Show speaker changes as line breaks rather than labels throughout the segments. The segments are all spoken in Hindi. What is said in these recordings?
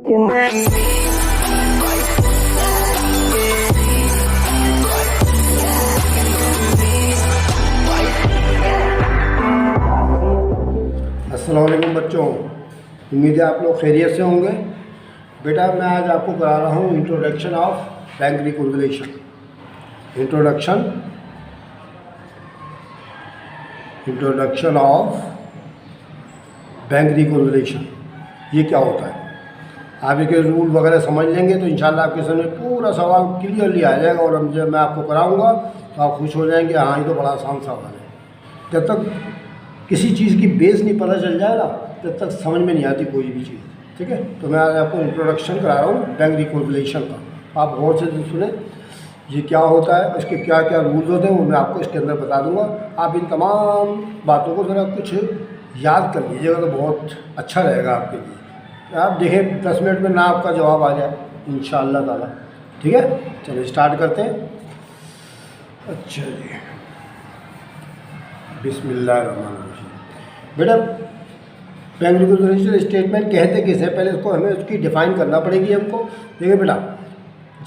अस्सलाम वालेकुम बच्चों, उम्मीद है आप लोग खैरियत से होंगे। बेटा मैं आज आपको करा रहा हूँ introduction of bank reconciliation. Introduction of bank reconciliation, ये क्या होता है। आप इसके रूल वगैरह समझ लेंगे तो इंशाल्लाह आपके सामने पूरा सवाल क्लियरली आ जाएगा, और जब मैं आपको कराऊंगा तो आप खुश हो जाएंगे, हाँ ये तो बड़ा आसान सवाल है। जब तक किसी चीज़ की बेस नहीं पता चल जाए ना, तब तक समझ में नहीं आती कोई भी चीज़। ठीक है, तो मैं आज आपको इंट्रोडक्शन करा रहा हूँ बैंक रिकॉन्सिलिएशन का। आप गौर से सुने ये क्या होता है, इसके क्या क्या रूल्स होते हैं, वो मैं आपको इसके अंदर बता दूंगा। आप इन तमाम बातों को ज़रा कुछ याद कर लीजिएगा तो बहुत अच्छा रहेगा आपके लिए। आप देखें 10 मिनट में ना आपका जवाब आ जाए इंशाअल्लाह ताला। ठीक है, चलिए स्टार्ट करते हैं। अच्छा जी, बिस्मिल्लाहिर्रहमानिर्रहीम। बेटा बैंक रिकॉन्सिलिएशन स्टेटमेंट कहते किसे, पहले इसको हमें उसकी डिफ़ाइन करना पड़ेगी हमको। देखिए बेटा,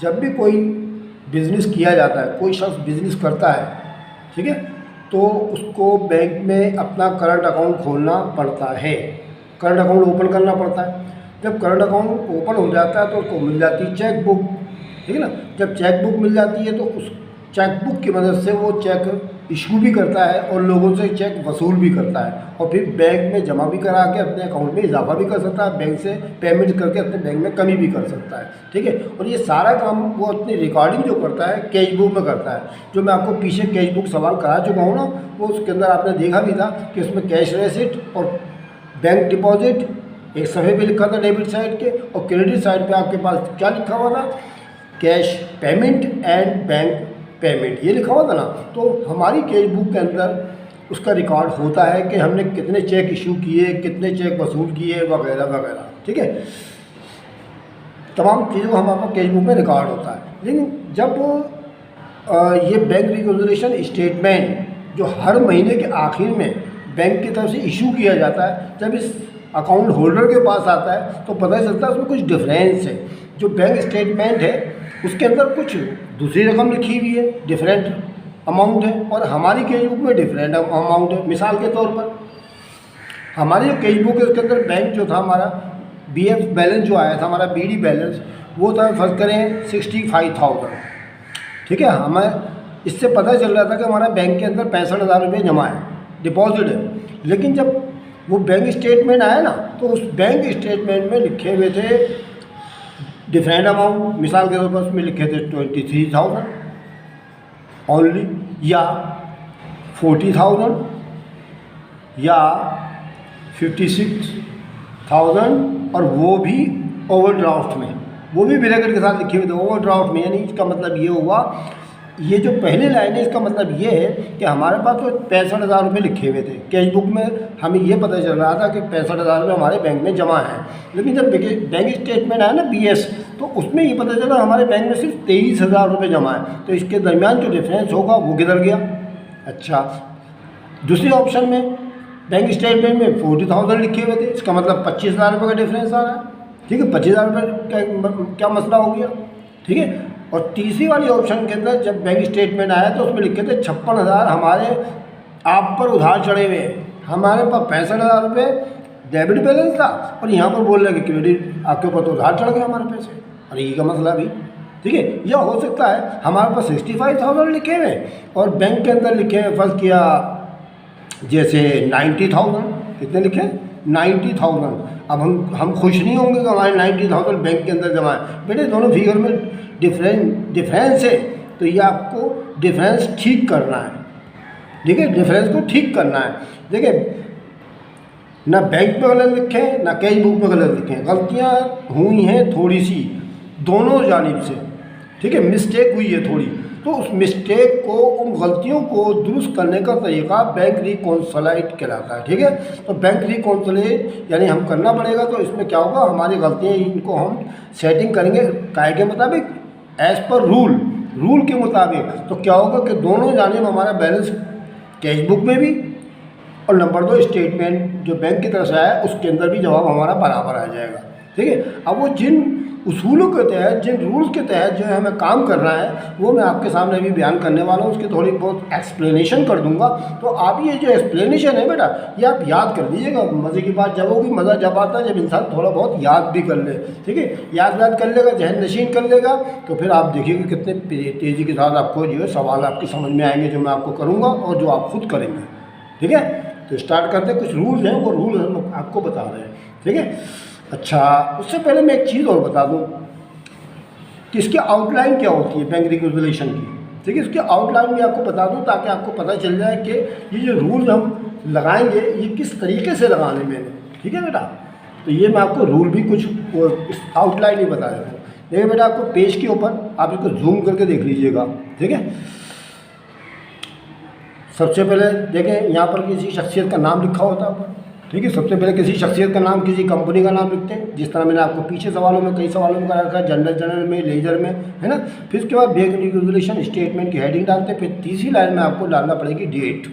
जब भी कोई बिज़नेस किया जाता है, कोई शख्स बिज़नेस करता है, ठीक है, तो उसको बैंक में अपना करंट अकाउंट खोलना पड़ता है, करंट अकाउंट ओपन करना पड़ता है। जब करंट अकाउंट ओपन हो जाता है तो उसको मिल जाती है चेक बुक। ठीक है ना, जब चेक बुक मिल जाती है तो उस चेक बुक की मदद से वो चेक इशू भी करता है और लोगों से चेक वसूल भी करता है, और फिर बैंक में जमा भी करा के अपने अकाउंट में इजाफा भी कर सकता है, बैंक से पेमेंट करके अपने बैंक में कमी भी कर सकता है। ठीक है, और ये सारा काम वो अपनी रिकॉर्डिंग जो करता है कैश बुक में करता है। जो मैं आपको पीछे कैश बुक सवाल करा चुका हूँ ना, वो उसके अंदर आपने देखा भी था कि उसमें कैश रेसिट और बैंक डिपॉजिट एक सफ़े पे लिखा था डेबिट साइड के, और क्रेडिट साइड पे आपके पास क्या लिखा हुआ था, cash payment and bank payment, ये लिखा हुआ था ना। तो हमारी कैश बुक के अंदर उसका रिकॉर्ड होता है कि हमने कितने चेक इशू किए, कितने चेक वसूल किए, वगैरह वगैरह। ठीक है, तमाम चीज़ों का हमारे पास कैश बुक में रिकॉर्ड होता है। लेकिन जब ये बैंक रिकॉन्सिलिएशन स्टेटमेंट जो हर महीने के आखिर में बैंक की तरफ से इशू किया जाता है, जब इस अकाउंट होल्डर के पास आता है तो पता चलता है उसमें कुछ डिफरेंस है। जो बैंक स्टेटमेंट है उसके अंदर कुछ दूसरी रकम लिखी हुई है, डिफरेंट अमाउंट है, और हमारी कैश बुक में डिफरेंट अमाउंट है। मिसाल के तौर पर हमारी जो कैश बुक है उसके अंदर बैंक जो था हमारा BF बैलेंस जो आया था, हमारा BD बैलेंस, वो था फर्ज करें 65,000। ठीक है, हमें इससे पता चल रहा था कि हमारा बैंक के अंदर 65,000 रुपये जमा है, डिपॉजिट है। लेकिन जब वो बैंक स्टेटमेंट आया ना, तो उस बैंक स्टेटमेंट में लिखे हुए थे डिफरेंट अमाउंट। मिसाल के तौर पर उसमें लिखे थे 23,000 ओनली, या 40,000, या 56,000, और वो भी ओवरड्राफ्ट में, वो भी ब्रैकेट के साथ लिखे हुए थे ओवरड्राफ्ट में। यानी इसका मतलब ये हुआ, ये जो पहले लाइन है इसका मतलब ये है कि हमारे पास तो 65,000 रुपये लिखे हुए थे कैश बुक में, हमें ये पता चल रहा था कि 65,000 रुपये हमारे बैंक में जमा है। लेकिन जब बैंक स्टेटमेंट आया ना BS, तो उसमें ये पता चला हमारे बैंक में सिर्फ 23,000 रुपये जमा है। तो इसके दरमियान जो डिफरेंस होगा वो किधर गया। अच्छा, दूसरी ऑप्शन में बैंक स्टेटमेंट में 40,000 लिखे हुए थे, इसका मतलब 25,000 रुपये का डिफरेंस आ रहा है। ठीक है, 25,000 रुपये का क्या मसला हो गया। ठीक है, और तीसरी वाली ऑप्शन के अंदर जब बैंक स्टेटमेंट आया तो उसमें लिखे थे 56,000 हमारे आप पर उधार चढ़े हुए हैं। हमारे पास 65,000 रुपये डेबिट बैलेंस था, और यहाँ पर बोल रहे कि क्रेडिट आपके ऊपर तो उधार चढ़ गए हमारे पैसे, और ये का मसला भी। ठीक है, यह हो सकता है हमारे पास 65,000 लिखे हुए और बैंक के अंदर लिखे हुए फर्ज किया जैसे 90,000, कितने लिखे 90,000। अब हम खुश नहीं होंगे कि हमारे 90,000 बैंक के अंदर जमा है। बेटे दोनों फिगर में डिफरेंस है, तो ये आपको डिफरेंस ठीक करना है। ठीक है, डिफरेंस को ठीक करना है। देखिए, ना बैंक पे गलत लिखे ना कैश बुक पे गलत लिखे, गलतियाँ हुई हैं थोड़ी सी दोनों जानिब से। ठीक है, मिस्टेक हुई है थोड़ी, तो उस मिस्टेक को, उन गलतियों को दुरुस्त करने का तरीका बैंक रिकॉन्सिलाइट कहलाता है। ठीक है, तो बैंक रिकॉन्सिलेट यानी हम करना पड़ेगा। तो इसमें क्या होगा, हमारी गलतियाँ इनको हम सेटिंग करेंगे काय के मुताबिक, एज़ पर रूल के मुताबिक। तो क्या होगा कि दोनों जानिब हमारा बैलेंस कैश बुक में भी और नंबर 2 स्टेटमेंट जो बैंक की तरफ से आया उसके अंदर भी जवाब हमारा बराबर आ जाएगा। ठीक है। अब वो जिन उसूलों के तहत, जिन रूल्स के तहत जो है हमें काम करना है, वो मैं आपके सामने अभी बयान करने वाला हूँ। उसकी थोड़ी बहुत एक्सप्लेनेशन कर दूंगा। तो आप ये जो एक्सप्लेनेशन है बेटा, ये आप याद कर दीजिएगा। मज़े की बात जब होगी, मज़ा जब आता है जब इंसान थोड़ा बहुत याद भी कर ले, ठीक है। याद कर लेगा, जहन नशीन कर लेगा, तो फिर आप देखिएगा कितने तेज़ी के साथ आपको जो है सवाल आपकी समझ में आएंगे, जो मैं आपको करूँगा और जो आप खुद करेंगे, ठीक है। तो स्टार्ट करते हैं। कुछ रूल्स हैं, वो रूल हम आपको बता रहे हैं, ठीक है। अच्छा, उससे पहले मैं एक चीज़ और बता दूं कि इसकी आउटलाइन क्या होती है बैंक रेगुलेशन की, ठीक है। इसकी आउटलाइन भी आपको बता दूं ताकि आपको पता चल जाए कि ये जो रूल हम लगाएंगे ये किस तरीके से लगाने मैंने, ठीक है बेटा। तो ये मैं आपको रूल भी कुछ आउटलाइन ही बता देता हूँ। देखिए बेटा, आपको पेज के ऊपर आप इसको जूम करके देख लीजिएगा, ठीक है। सबसे पहले देखें, यहाँ पर किसी शख्सियत का नाम लिखा होता है, ठीक है। सबसे पहले किसी शख्सियत का नाम, किसी कंपनी का नाम लिखते हैं, जिस तरह मैंने आपको पीछे सवालों में, कई सवालों में करा रखा है, जनरल में, लेजर में, है ना। फिर उसके बाद बैंक रेगुलेशन स्टेटमेंट की हेडिंग डालते हैं। फिर तीसरी लाइन में आपको डालना पड़ेगी डेट,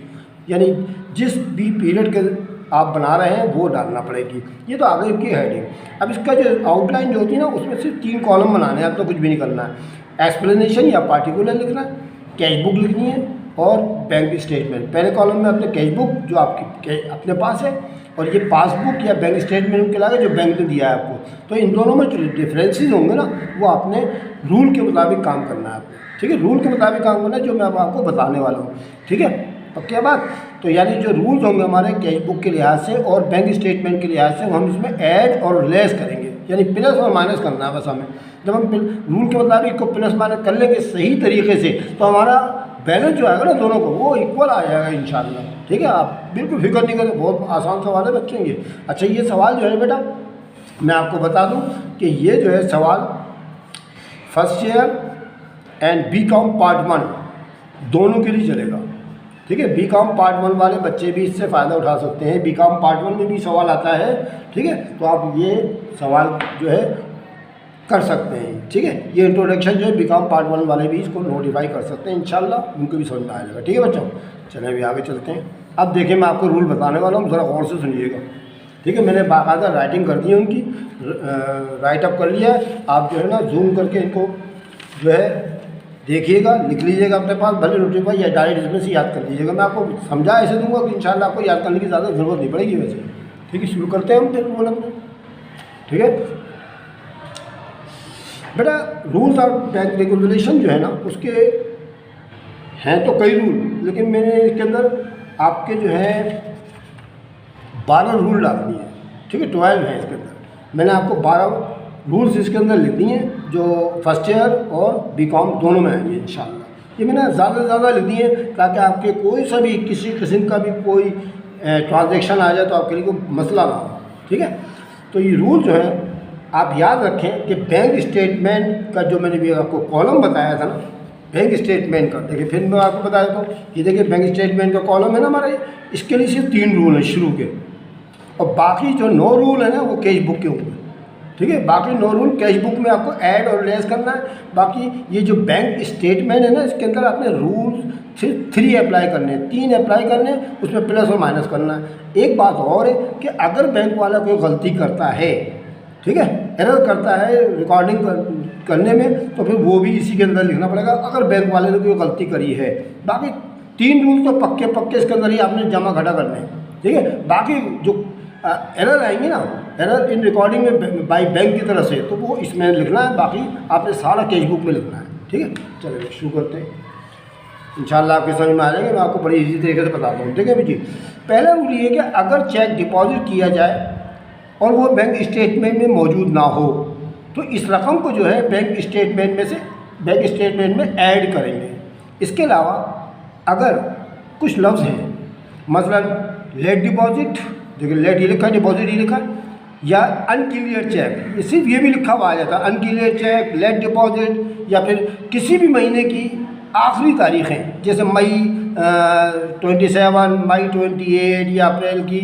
यानी जिस भी पीरियड के आप बना रहे हैं वो डालना पड़ेगी। ये तो आगे की हेडिंग। अब इसका जो आउटलाइन जो होती है ना, उसमें सिर्फ 3 कॉलम बनाने हैं, अब तो कुछ भी नहीं करना है। एक्सप्लेनेशन या पार्टिकुलर लिखना है, कैश बुक लिखनी है और बैंक स्टेटमेंट। पहले कॉलम में अपने कैश बुक जो आपकी अपने पास है, और ये पासबुक या बैंक स्टेटमेंट के अलावा जो बैंक ने दिया है आपको। तो इन दोनों में जो डिफरेंसेस होंगे ना, वो आपने रूल के मुताबिक काम करना है आपको, ठीक है। रूल के मुताबिक काम करना है, जो मैं अब आपको बताने वाला हूँ, ठीक है। पक्की बात। तो यानी जो रूल्स होंगे हमारे कैश बुक के लिहाज से और बैंक स्टेटमेंट के लिहाज से, हम इसमें ऐड और लेस करेंगे, यानी प्लस और माइनस करना है बस हमें। जब हम रूल के मुताबिक को प्लस माइनस कर लेंगे सही तरीके से, तो हमारा बैलेंस जो आएगा ना दोनों को, वो इक्वल आ जाएगा इंशाल्लाह, ठीक है। आप बिल्कुल फिक्र नहीं करें, बहुत आसान सवाल है बच्चों ये। अच्छा, ये सवाल जो है बेटा, मैं आपको बता दूं कि ये जो है सवाल first year and BCom part 1 दोनों के लिए चलेगा, ठीक है। BCom पार्ट 1 वाले बच्चे भी इससे फ़ायदा उठा सकते हैं। BCom पार्ट 1 में भी सवाल आता है, ठीक है। तो आप ये सवाल जो है कर सकते हैं, ठीक है। ये इंट्रोडक्शन जो है BCom पार्ट 1 वाले भी इसको नोटिफाई कर सकते हैं, इंशाल्लाह उनको भी समझ में आ जाएगा, ठीक है बच्चों। चलें अभी आगे चलते हैं। अब देखिए, मैं आपको रूल बताने वाला हूँ, ज़रा गौर से सुनिएगा, ठीक है। मैंने बाकायदा राइटिंग कर दी है उनकी, राइट अप कर लिया है। आप जो है ना जूम करके इनको जो है देखिएगा, लिख लीजिएगा अपने पास, भले नोटिफाई या डायरेक्ट इसमें से याद कर लीजिएगा। मैं आपको समझा ऐसे दूंगा कि इंशाल्लाह आपको याद करने की ज़्यादा ज़रूरत नहीं पड़ेगी वैसे, ठीक है। शुरू करते हैं हम फिर रूल अपने, ठीक है बेटा। रूल्स और बैंक रेगुलेशन जो है ना, उसके हैं तो कई रूल, लेकिन मैंने इसके अंदर आपके जो है 12 रूल डाल दिए हैं, ठीक है। 12 है इसके अंदर। मैंने आपको 12 रूल्स इसके अंदर लिख दिए हैं, जो फर्स्ट ईयर और BCom दोनों में आएंगे इंशाल्लाह। ये मैंने ज़्यादा से ज़्यादा लिख दिए हैं ताकि आपके कोई सा भी किसी किस्म का भी कोई ट्रांजेक्शन आ जाए तो आपके लिए कोई मसला ना हो, ठीक है। तो ये रूल जो है आप याद रखें कि बैंक स्टेटमेंट का जो मैंने भी आपको कॉलम बताया था ना, बैंक स्टेटमेंट का, देखिए फिर मैं आपको बता देता हूँ। ये देखिए बैंक स्टेटमेंट का कॉलम है ना हमारा, इसके लिए सिर्फ 3 रूल हैं शुरू के, और बाकी जो 9 रूल है ना वो कैश बुक के ऊपर, ठीक है। बाकी 9 रूल कैश बुक में आपको ऐड और लेस करना है। बाकी ये जो बैंक स्टेटमेंट है ना, इसके अंदर आपने रूल्स सिर्फ 3 अप्लाई करने हैं, 3 अप्लाई करने हैं, उसमें प्लस और माइनस करना है। एक बात और है कि अगर बैंक वाला कोई गलती करता है, ठीक है, एरर करता है रिकॉर्डिंग करने में, तो फिर वो भी इसी के अंदर लिखना पड़ेगा, अगर बैंक वाले ने कोई गलती करी है। बाकी 3 रूल तो पक्के पक्के इसके अंदर ही आपने जमा घटा करने हैं, ठीक है। बाकी जो एरर आएंगे ना, एरर इन रिकॉर्डिंग में बाई बैंक की तरफ से, तो वो इसमें लिखना है, बाकी आपने सारा कैश बुक में लिखना है, ठीक है। चलिए शुरू करते हैं, इंशाल्लाह आपके समझ में आ जाएंगे। मैं आपको बड़ी इजी तरीके से बताता हूँ, ठीक है जी। पहला रूल ये कि अगर चेक डिपॉजिट किया जाए और वो बैंक स्टेटमेंट में मौजूद ना हो, तो इस रकम को जो है बैंक स्टेटमेंट में से बैंक स्टेटमेंट में ऐड करेंगे। इसके अलावा अगर कुछ लफ्ज़ हैं, मसलन लेट डिपॉजिट, देखिए लेट ये लिखा है, डिपॉजिट ये लिखा है, या अनक्लियर चेक, सिर्फ ये भी लिखा हुआ आ जाता है, अनक्लियर चेक, लेट डिपॉजिट, या फिर किसी भी महीने की आखिरी तारीखें, जैसे मई 27, मई 28 या अप्रैल की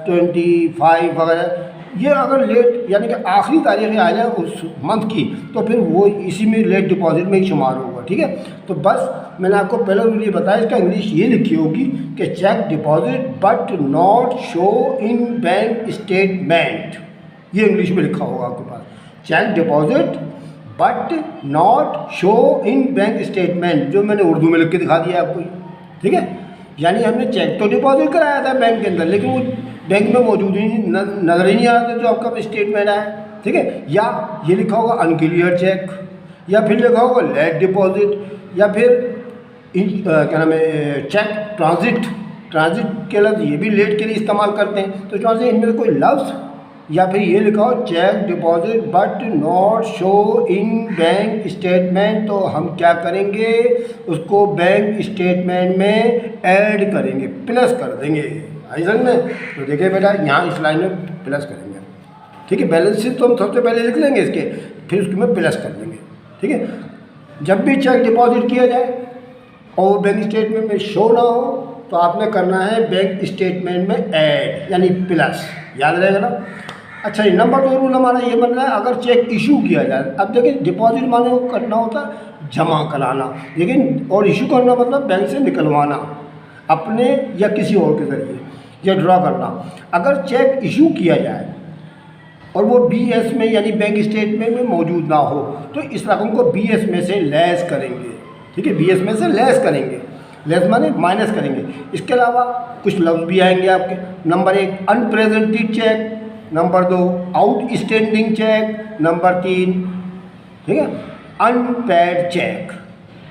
25 वगैरह, ये अगर लेट यानी कि आखिरी तारीखें आ जाए उस मंथ की, तो फिर वो इसी में लेट डिपॉजिट में ही शुमार होगा, ठीक है। तो बस मैंने आपको पहले रूल ये बताया, इसका इंग्लिश ये लिखी होगी कि cheque deposit but not show in bank statement, ये इंग्लिश में लिखा होगा आपके पास, cheque deposit but not show in bank statement, जो मैंने उर्दू में लिख के दिखा दिया आपको, ठीक है। यानी हमने चेक तो डिपॉजिट कराया था बैंक के अंदर, लेकिन वो बैंक में मौजूद ही नज़र ही नहीं आ रहा था जो आपका स्टेटमेंट आया, ठीक है। या ये लिखा होगा अनक्लियर चेक, या फिर लिखा होगा लेट डिपॉजिट, या फिर क्या नाम है चेक ट्रांजिट के लफ्ज़ ये भी लेट के लिए इस्तेमाल करते हैं। तो ट्रांजिट इनमें कोई लफ्ज़, या फिर ये लिखा हो cheque deposit but not show in bank statement, तो हम क्या करेंगे, उसको बैंक स्टेटमेंट में ऐड करेंगे, प्लस कर देंगे। आई समझ में? तो देखिए बेटा यहाँ इस लाइन में प्लस करेंगे, ठीक है। बैलेंस शीट तो हम सबसे पहले लिख लेंगे इसके, फिर उसके में प्लस कर देंगे, ठीक है। जब भी चेक डिपॉजिट किया जाए और बैंक स्टेटमेंट में शो ना हो, तो आपने करना है बैंक स्टेटमेंट में ऐड यानी प्लस, याद रहेगा ना। अच्छा, नंबर 2 रूल हमारा ये बन रहा है, अगर चेक इशू किया जाए, अब देखिए डिपॉजिट माने वो करना होता है जमा कराना, लेकिन और इशू करना मतलब बैंक से निकलवाना अपने या किसी और के ज़रिए, या ड्रा करना। अगर चेक इशू किया जाए और वो BS में यानी बैंक स्टेटमेंट में मौजूद ना हो, तो इस रकम को BS में से लेस करेंगे, ठीक है। BS में से लेस करेंगे, लेस माने माइनस करेंगे। इसके अलावा कुछ लफ्ज़ भी आएंगे आपके, number 1 unpresented cheque, number 2 outstanding cheque, number 3 ठीक है अनपेड चेक।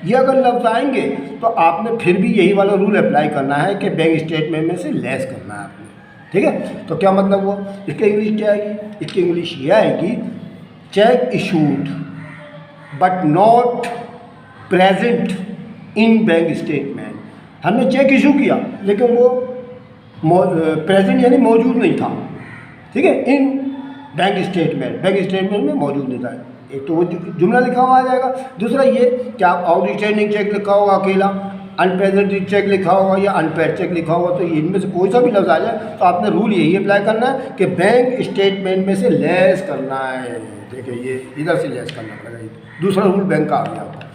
ये अगर लफ्ज़ आएंगे तो आपने फिर भी यही वाला रूल अप्लाई करना है कि बैंक स्टेटमेंट में से लेस करना है आपने, ठीक है। तो क्या मतलब हुआ, इसकी इंग्लिश क्या आएगी, इसकी इंग्लिश ये आएगी check issued but not present in bank statement. हमने चेक इशू किया लेकिन वो प्रेजेंट यानी मौजूद नहीं था, ठीक है, इन बैंक स्टेटमेंट में मौजूद नहीं था। एक तो वो जुमला लिखा हुआ आ जाएगा। दूसरा ये कि आप आउटस्टैंडिंग चेक लिखा होगा अकेला, अनप्रेजेंटेड चेक लिखा होगा या अनपेड चेक लिखा होगा, तो इनमें से कोई सा भी लफ्ज़ आ जाए तो आपने रूल यही अप्लाई करना है कि बैंक स्टेटमेंट में से लेस करना है। देखिए ये इधर से लेस करना पड़ेगा, दूसरा रूल बैंक का आ गया आपका।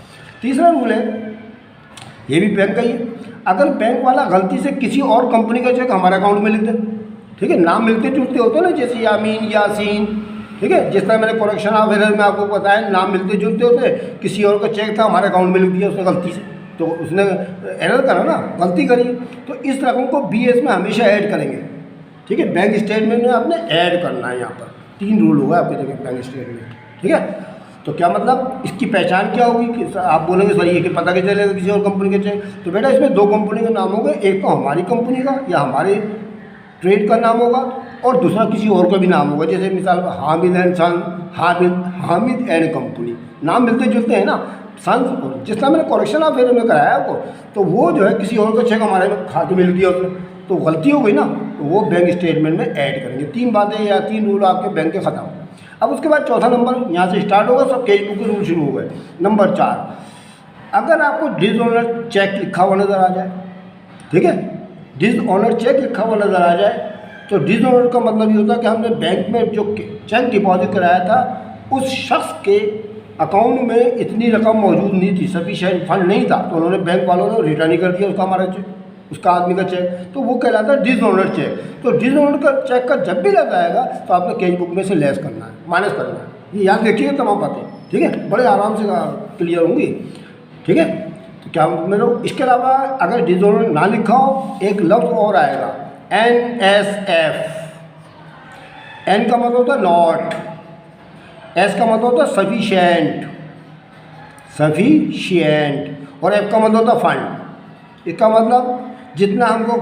तीसरा रूल है, ये भी बैंक का ही है, अगर बैंक वाला गलती से किसी और कंपनी का चेक हमारे अकाउंट में लिख दे, ठीक है, नाम मिलते जुलते होते हैं ना, जैसे यामीन यासीन, ठीक है, जिस तरह मैंने करेक्शन ऑफ एरर में आपको बताया नाम मिलते जुलते होते, किसी और का चेक था हमारे अकाउंट में लिख दिया उसने गलती से, तो उसने एरर करा ना, गलती करी, तो इस रकम को BS में हमेशा ऐड करेंगे, ठीक है। बैंक स्टेटमेंट में आपने ऐड करना है, यहाँ पर 3 रूल होगा आपके देखिए बैंक स्टेटमेंट, ठीक है। तो क्या मतलब इसकी पहचान क्या होगी कि आप बोलेंगे सर ये कि पता कैसे चलेगा किसी और कंपनी के चेक, तो बेटा इसमें 2 कंपनी का नाम होगा, एक तो हमारी कंपनी का या हमारे ट्रेड का नाम होगा और दूसरा किसी और का भी नाम होगा, जैसे मिसाल पर Hamid and son, Hamid and company, नाम मिलते जुलते हैं ना, सन्स। और जिस तरह मैंने करेक्शन ऑफ एरर में कराया आपको, तो वो जो है किसी और का चेक हमारे खाते में लिख दिया उसने, तो गलती हो गई ना, तो वो बैंक स्टेटमेंट में ऐड करेंगे। 3 बातें या 3 रूल आपके बैंक के ख़त्म। अब उसके बाद चौथा नंबर यहाँ से स्टार्ट होगा, सब कैश बुक के रूल शुरू हो गए। नंबर 4, अगर आपको डिसऑनर चेक लिखा हुआ नज़र आ जाए, ठीक है, डिसऑनर चेक लिखा हुआ नज़र आ जाए, तो डिसऑनर का मतलब ये होता है कि हमने बैंक में जो चेक डिपॉजिट कराया था उस शख्स के अकाउंट में इतनी रकम मौजूद नहीं थी, सफिशिएंट फंड नहीं था, तो उन्होंने बैंक वालों ने रिटर्न ही कर दिया उसका हमारा चेक, उसका आदमी का चेक, तो वो कहलाता है डिसऑनर चेक। तो डिसऑनर का चेक का जब भी लग आएगा तो आपने कैश बुक में से लेस करना है, माइनस करना है। ये याद रखिए तमाम बातें, ठीक है, बड़े आराम से क्लियर होंगी, ठीक है। तो क्या मेरे इसके अलावा अगर डिसऑनर ना लिखा हो, एक लफ्ज़ और आएगा NSF। N का मतलब होता है नॉट, S का मतलब होता है सफिशिएंट और F का मतलब होता है फंड। इसका मतलब जितना हमको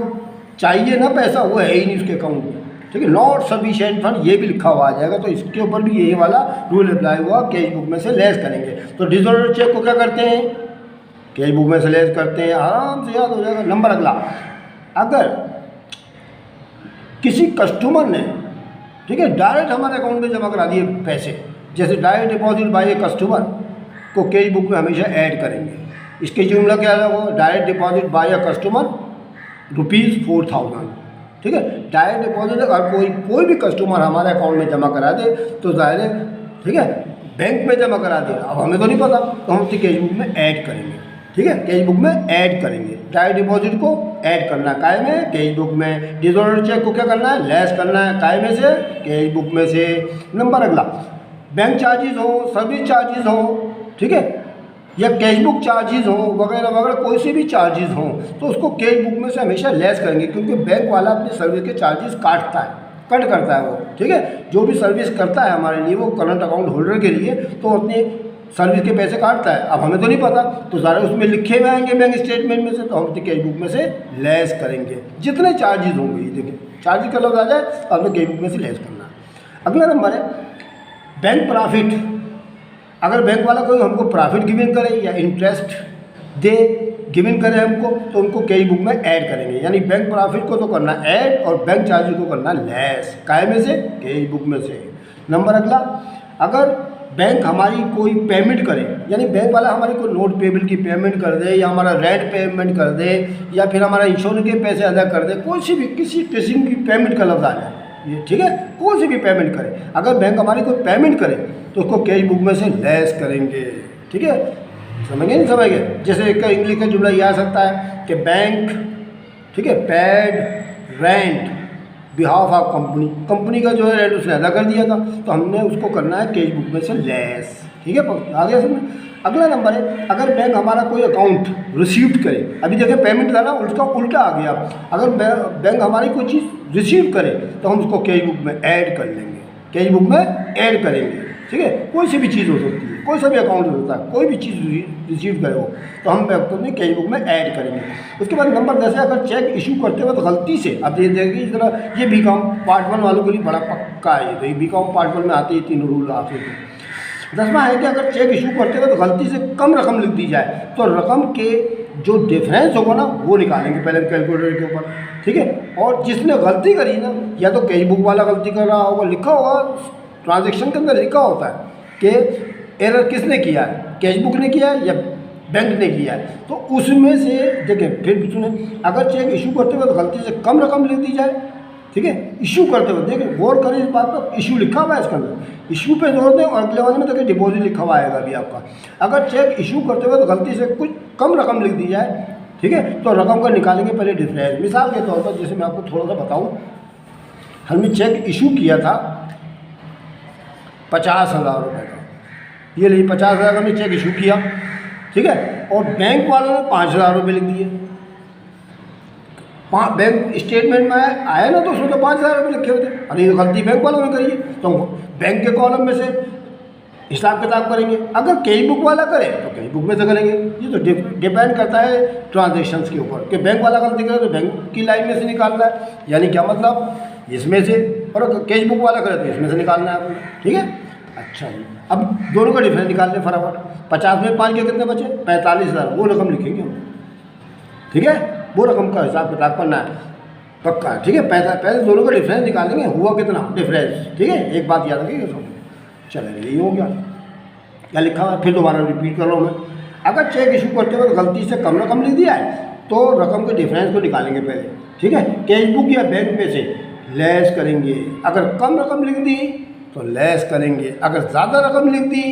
चाहिए ना पैसा वो है ही नहीं उसके अकाउंट में, ठीक है, नॉट सफिशिएंट फंड ये भी लिखा हुआ आ जाएगा। तो इसके ऊपर भी यही वाला रूल अप्लाई हुआ, कैश बुक में से लेस करेंगे। तो डिसऑर्डर चेक को क्या करते हैं, कैश बुक में से लेस करते हैं, आराम से याद हो जाएगा। नंबर अगला, अगर किसी कस्टमर ने, ठीक है, डायरेक्ट हमारे अकाउंट में जमा करा दिए पैसे, जैसे direct deposit by a customer को कैश बुक में हमेशा ऐड करेंगे। इसके जुमला क्या होगा, direct deposit by a customer ₹4000, ठीक है। डायरेक्ट डिपॉजिट अगर कोई भी कस्टमर हमारे अकाउंट में जमा करा दे तो जाहिर है, ठीक है, बैंक में जमा करा दे, अब हमें तो नहीं पता, तो हम उसकी कैश बुक में ऐड करेंगे, ठीक है, कैश बुक में ऐड करेंगे। डायरेक्ट डिपॉजिट को ऐड करना है काय में, कैश बुक में। डिसऑर्डर चेक को क्या करना है, लेस करना है काय में से, कैश बुक में से। नंबर अगला, बैंक चार्जेस हो, सर्विस चार्जेस हो, ठीक है, या कैश बुक चार्जेस हो वगैरह वगैरह, कोई से भी चार्जेस हो तो उसको कैश बुक में से हमेशा लेस करेंगे, क्योंकि बैंक वाला अपनी सर्विस के चार्जेस काटता है, कट करता है वो, ठीक है। जो भी सर्विस करता है हमारे लिए वो करंट अकाउंट होल्डर के लिए, तो अपने सर्विस के पैसे काटता है। अब हमें तो नहीं पता, तो सारे उसमें लिखे हुए आएंगे बैंक स्टेटमेंट में से, तो हम अपनी कैश बुक में से लेस करेंगे जितने चार्जेस होंगे। ये देखिए चार्जेस का लफ्ज़ आ जाए तो हमें कैश बुक में से लेस करना है। अगला नंबर है बैंक प्रॉफिट। अगर बैंक वाला कोई हमको प्रॉफिट गिवन करे या इंटरेस्ट दे गिवन करे हमको, तो उनको कैश बुक में ऐड करेंगे। यानी बैंक प्रॉफिट को तो करना ऐड और बैंक चार्जेस को करना लेस, काय में से, कैश बुक में से। नंबर अगला, अगर बैंक हमारी कोई पेमेंट करे, यानी बैंक वाला हमारी कोई नोट पेबल की पेमेंट कर दे, या हमारा रेंट पेमेंट कर दे, या फिर हमारा इंश्योरेंस के पैसे अदा कर दे, कोई सी भी किसी किस्म की पेमेंट का लफ्ज़ आ जाए ये, ठीक है, कोई सी भी पेमेंट करे, अगर बैंक हमारी कोई पेमेंट करे तो उसको कैश बुक में से लेस करेंगे, ठीक है। समझ गए नहीं समझ गए? जैसे एक इंग्लिश का जुमला यह आ सकता है कि बैंक, ठीक है, paid rent behalf of company, company का जो है रेंट उसने अदा कर दिया था, तो हमने उसको करना है कैश बुक में से लेस, ठीक है, आ गया समझ। अगला नंबर है, अगर बैंक हमारा कोई अकाउंट रिसीव करे, अभी देखिए पेमेंट था ना, उसका उल्टा आ गया। अगर बैंक हमारी कोई चीज़ रिसीव करे तो हम उसको कैश बुक में ऐड कर लेंगे, कैश बुक में ऐड करेंगे, ठीक है। कोई सी भी चीज़ हो सकती है, कोई सा भी अकाउंट हो सकता है, कोई भी चीज़ रिसीव करे हो तो हम अपनी कैश बुक में ऐड करेंगे। उसके बाद नंबर 10 है, अगर चेक इशू करते वक्त गलती से, अब ये देखिए जरा, ये बीकॉम पार्ट 1 वालों के लिए बड़ा पक्का है, तो ये बीकॉम पार्ट 1 में आते ही 3 रूल आते हैं। 10वां है कि अगर चेक इशू करते वक्त गलती से कम रकम लिख दी जाए तो रकम के जो डिफरेंस होगा ना वो निकालेंगे पहले कैलकुलेटर के ऊपर, ठीक है। और जिसने गलती करी ना, या तो कैश बुक वाला गलती कर रहा होगा, लिखा होगा ट्रांजैक्शन के अंदर लिखा होता है कि एरर किसने किया है, कैश बुक ने किया है या बैंक ने किया है, तो उसमें से देखें। फिर सुने, अगर चेक इशू करते वक्त गलती से कम रकम लिख दी जाए, ठीक है, इशू करते वक्त देखें, गौर करें इस बात पर, इशू लिखा हुआ है इसके अंदर, इशू पे जोर दें, और अगले वाले में देखिए डिपॉजिट लिखा हुआ आएगा अभी आपका। अगर चेक इशू करते वक्त गलती से कुछ कम रकम लिख दी जाए, ठीक है, तो रकम का निकालेंगे पहले डिफरेंस। मिसाल के तौर पर जैसे मैं आपको थोड़ा सा बताऊँ, हमने चेक इशू किया था 50,000 रुपये का, ये लीजिए 50,000 का हमने चेक इशू किया, ठीक है, और बैंक वालों ने 5,000 रुपये लिख दिए। बैंक स्टेटमेंट में आया ना, तो उसमें तो 5,000 रुपये लिखे हुए थे। अरे ये गलती बैंक वालों ने करी है, तो बैंक के कॉलम में से हिसाब किताब करेंगे। अगर कैश बुक वाला करे तो कैश बुक में से करेंगे। ये तो डिपेंड करता है ट्रांजेक्शन्स के ऊपर, कि बैंक वाला गलती करे तो बैंक की लाइन में से निकालना है, यानी क्या मतलब इसमें से, और कैश बुक वाला करे तो इसमें से निकालना है आपको, ठीक है। अच्छा जी, अब दोनों का डिफरेंस निकाल लें फटाफट। 50 में 5 के कितने बचे, 45,000, वो रकम लिखेंगे हम, ठीक है, वो रकम का हिसाब किताब करना है पक्का, ठीक है। पहले दोनों का डिफरेंस निकालेंगे, हुआ कितना डिफरेंस, ठीक है। एक बात याद रखिएगा सब, चलेगा, यही हो गया। क्या लिखा हुआ है, फिर दोबारा रिपीट कर रहा हूँ मैं। अगर चेक इशू करते वक्त गलती से कम रकम लिख दिया है तो रकम के डिफरेंस को निकालेंगे पहले, ठीक है। कैश बुक या बैंक में से लेस करेंगे, अगर कम रकम लिख दी तो लेस करेंगे, अगर ज़्यादा रकम लिख दी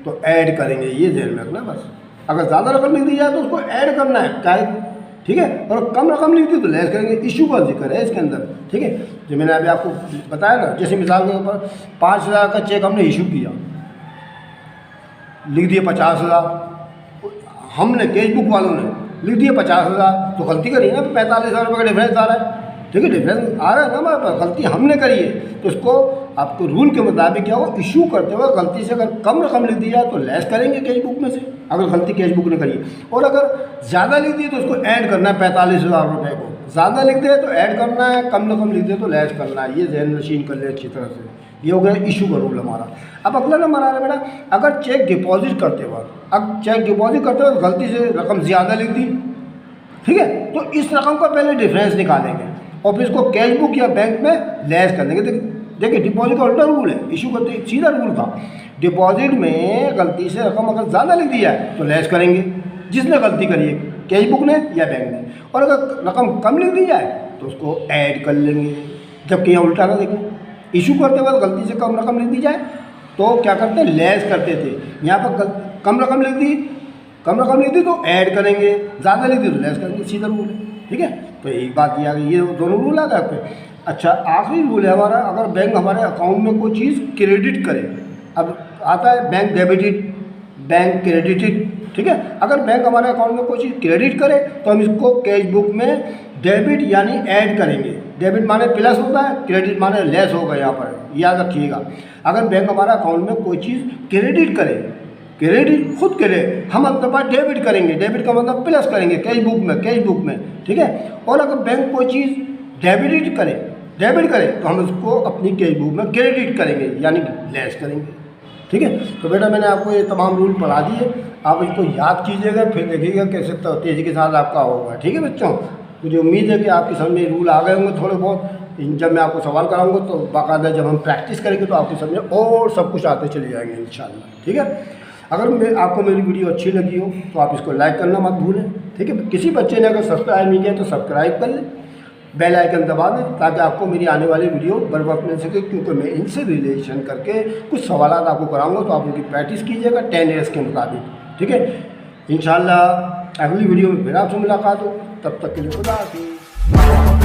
तो ऐड करेंगे, ये ध्यान में रखना बस। अगर ज़्यादा रकम लिख दी जाए तो उसको ऐड करना है, क्या है, ठीक है, और कम रकम लिख दी तो लेस करेंगे। इशू का जिक्र है इसके अंदर, ठीक है। जो मैंने अभी आपको बताया ना, जैसे मिसाल के ऊपर 5,000 का चेक हमने इशू किया, लिख दिए 50,000, हमने कैश बुक वालों ने लिख दिए 50,000, तो गलती करी ना, 45,000 रुपये का डिफरेंस आ रहा है, ठीक है, डिफरेंस आ रहा है ना हमारे पास, गलती हमने करी है। तो उसको आपको रूल के मुताबिक क्या हो, इशू करते हुए गलती से अगर कम रकम लिख दी जाए तो लेस करेंगे कैश बुक में से, अगर गलती कैश बुक ने करी है। और अगर ज़्यादा लिख दी तो उसको ऐड करना है 45,000 रुपये को, ज़्यादा लिख दे तो ऐड करना है, कम रकम लिख दे तो लेस करना है। ये जहन नशीन कर ले अच्छी तरह से, ये हो गया इशू का रूल हमारा। अब अगला नंबर आ रहा है बेटा, अगर चेक डिपॉजिट करते वक्त, अब चेक डिपॉजिट करते वक्त गलती से रकम ज़्यादा लिख दी, ठीक है, तो इस रकम का पहले डिफरेंस निकालेंगे और फिर इसको कैश बुक या बैंक में लेस कर देंगे। देखिए डिपॉजिट का उल्टा रूल है, इशू करते सीधा रूल था। डिपॉजिट में गलती से रकम अगर ज़्यादा लिख दी जाए तो लेस करेंगे, जिसने गलती करी है, कैश बुक ने या बैंक ने। और अगर रकम कम लिख दी जाए तो उसको ऐड कर लेंगे, जबकि यहाँ उल्टा ना देखें, इशू करते वक्त गलती से कम रकम लिख दी जाए तो क्या करते हैं, लेस करते थे। यहाँ पर कम रकम लिख दी, कम रकम लिख दी तो ऐड करेंगे, ज़्यादा लिख दी तो लेस करेंगे, सीधा रूल है। ठीक है, तो एक बात ये आ गई, ये दोनों रूल आ गए आप पे। अच्छा, आखिरी रूल है हमारा, अगर बैंक हमारे अकाउंट में कोई चीज़ क्रेडिट करे, अब आता है बैंक डेबिटेड, बैंक क्रेडिटेड। ठीक है, अगर बैंक हमारे अकाउंट में कोई चीज़ क्रेडिट करे तो हम इसको कैश बुक में डेबिट यानी ऐड करेंगे। डेबिट माने प्लस होता है, क्रेडिट माने लेस होगा, यहाँ पर याद रखिएगा। अगर बैंक हमारा अकाउंट में कोई चीज़ क्रेडिट करे, क्रेडिट खुद करे, हम अपने पास डेबिट करेंगे, डेबिट का मतलब प्लस करेंगे कैश बुक में। ठीक है, और अगर बैंक कोई चीज़ डेबिट करे तो हम उसको अपनी कैश बुक में क्रेडिट करेंगे यानी लेस करेंगे। ठीक है, तो बेटा मैंने आपको ये तमाम रूल पढ़ा दिए, आप इसको याद कीजिएगा, फिर देखिएगा कैसे तेज़ी के साथ आपका होगा। ठीक है बच्चों, मुझे उम्मीद है कि आपकी समझ में रूल आ गए होंगे थोड़े बहुत। जब मैं आपको सवाल कराऊंगा तो बाकायदा जब हम प्रैक्टिस करेंगे तो आपकी समझ में और सब कुछ आते चले जाएंगे इंशाल्लाह। ठीक है, अगर आपको मेरी वीडियो अच्छी लगी हो तो आप इसको लाइक करना मत भूलें। ठीक है, किसी बच्चे ने अगर सब्सक्राइब नहीं किया तो सब्सक्राइब कर लें, बेल आइकन दबा दें ताकि आपको मेरी आने वाली वीडियो बर वक्त मिल सके, क्योंकि मैं इनसे रिलेशन करके कुछ सवाल आपको कराऊंगा तो आप उनकी प्रैक्टिस कीजिएगा 10 ईयर्स के मुताबिक। ठीक है, इंशाल्लाह अगली वीडियो में फिर आपसे मुलाकात हो, तब तक के लिए खुदा हाफिज़।